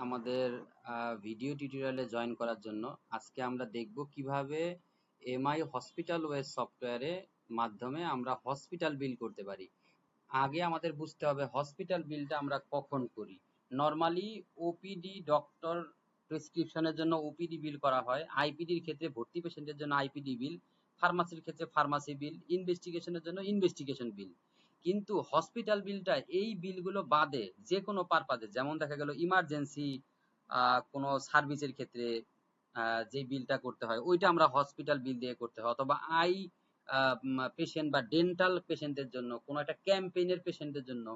আমাদের ভিডিও টিউটোরিয়ালে জয়েন করার জন্য। আজকে আমরা দেখব কিভাবে এমআই হসপিটাল ওয়েস সফটওয়্যারে মাধ্যমে আমরা হসপিটাল বিল করতে পারি। আগে আমাদের বুঝতে হবে হসপিটাল বিলটা আমরা কখন করি। নরমালি ওপিডি ডক্টর প্রেসক্রিপশনের জন্য ওপিডি বিল করা হয়, আইপিডির ক্ষেত্রে ভর্তি পেশেন্টের জন্য আইপিডি বিল, ফার্মাসির ক্ষেত্রে ফার্মাসি বিল, ইনভেস্টিগেশনের জন্য ইনভেস্টিগেশন বিল। কিন্তু হসপিটাল বিলটা এই বিলগুলো বাদে যে কোনো পারপাজে, যেমন দেখা গেল ইমার্জেন্সি কোনো সার্ভিসের ক্ষেত্রে যে বিলটা করতে হয় ওইটা আমরা হসপিটাল বিল দিয়ে করতে হয়, অথবা আই পেশেন্ট বা ডেন্টাল পেশেন্টের জন্য কোনো একটা ক্যাম্পেইনের পেশেন্টের জন্য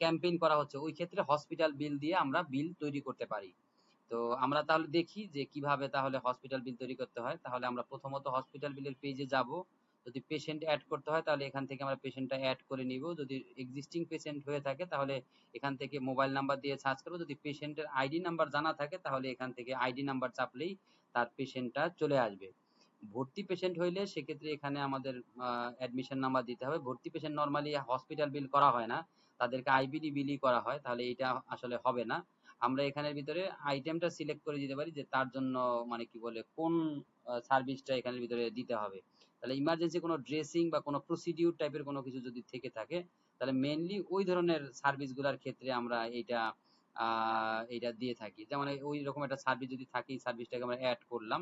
ক্যাম্পেইন করা হচ্ছে, ওই ক্ষেত্রে হসপিটাল বিল দিয়ে আমরা বিল তৈরি করতে পারি। তো আমরা তাহলে দেখি যে কিভাবে তাহলে হসপিটাল বিল তৈরি করতে হয়। তাহলে আমরা প্রথমত হসপিটাল বিলের পেজে যাব। যদি পেশেন্ট অ্যাড করতে হয় তাহলে এখান থেকে আমরা পেশেন্টটা অ্যাড করে নিব। যদি এক্সিস্টিং পেশেন্ট হয়ে থাকে তাহলে এখান থেকে মোবাইল নাম্বার দিয়ে সার্চ করব। যদি পেশেন্টের আইডি নাম্বার জানা থাকে তাহলে এখান থেকে আইডি নাম্বার চাপলেই তার পেশেন্টটা চলে আসবে। ভর্তি পেশেন্ট হইলে সেক্ষেত্রে এখানে আমাদের অ্যাডমিশন নাম্বার দিতে হবে। ভর্তি পেশেন্ট নরমালি হসপিটাল বিল করা হয় না, তাদেরকে আইপিডি বিলই করা হয়, তাহলে এটা আসলে হবে না। আমরা এখানের ভিতরে আইটেমটা সিলেক্ট করে দিতে পারি যে তার জন্য মানে কি বলে কোন সার্ভিসটা এখানের ভিতরে দিতে হবে। তাহলে ইমার্জেন্সি কোনো ড্রেসিং বা কোনো প্রসিডিউর টাইপের কোনো কিছু যদি থেকে থাকে তাহলে মেইনলি ওই ধরনের সার্ভিসগুলোর ক্ষেত্রে আমরা এইটা দিয়ে থাকি। যেমন ওই রকম একটা সার্ভিস যদি থাকে, সার্ভিসটাকে আমরা অ্যাড করলাম।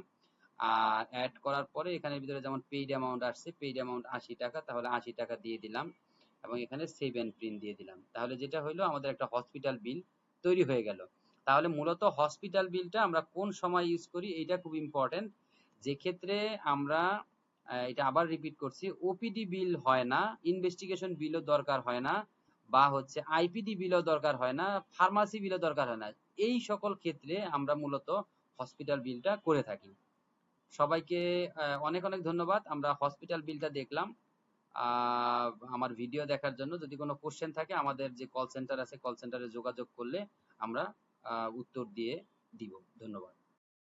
আর অ্যাড করার পরে এখানের ভিতরে যেমন পেইড অ্যামাউন্ট আসছে, পেইড অ্যামাউন্ট ৮০ টাকা, তাহলে ৮০ টাকা দিয়ে দিলাম এবং এখানে সেভ অ্যান্ড প্রিন্ট দিয়ে দিলাম। তাহলে যেটা হলো আমাদের একটা হসপিটাল বিল তৈরি হয়ে গেল। তাহলে মূলত হসপিটাল বিলটা আমরা কোন সময় ইউজ করি এইটা খুব ইম্পর্টেন্ট। যে ক্ষেত্রে আমরা এটা আবার রিপিট করছি, ওপিডি বিল হয় না, ইনভেস্টিগেশন বিলও দরকার হয় না, বা হচ্ছে আইপিডি বিলও দরকার হয় না, ফার্মাসি বিলও দরকার হয় না, এই সকল ক্ষেত্রে আমরা মূলত হসপিটাল বিলটা করে থাকি। সবাইকে অনেক অনেক ধন্যবাদ। আমরা হসপিটাল বিলটা দেখলাম। আমার ভিডিও দেখার জন্য। যদি কোনো কোশ্চেন থাকে আমাদের যে কল সেন্টার আছে কল সেন্টারে যোগাযোগ করলে আমরা উত্তর দিয়ে দিব। ধন্যবাদ।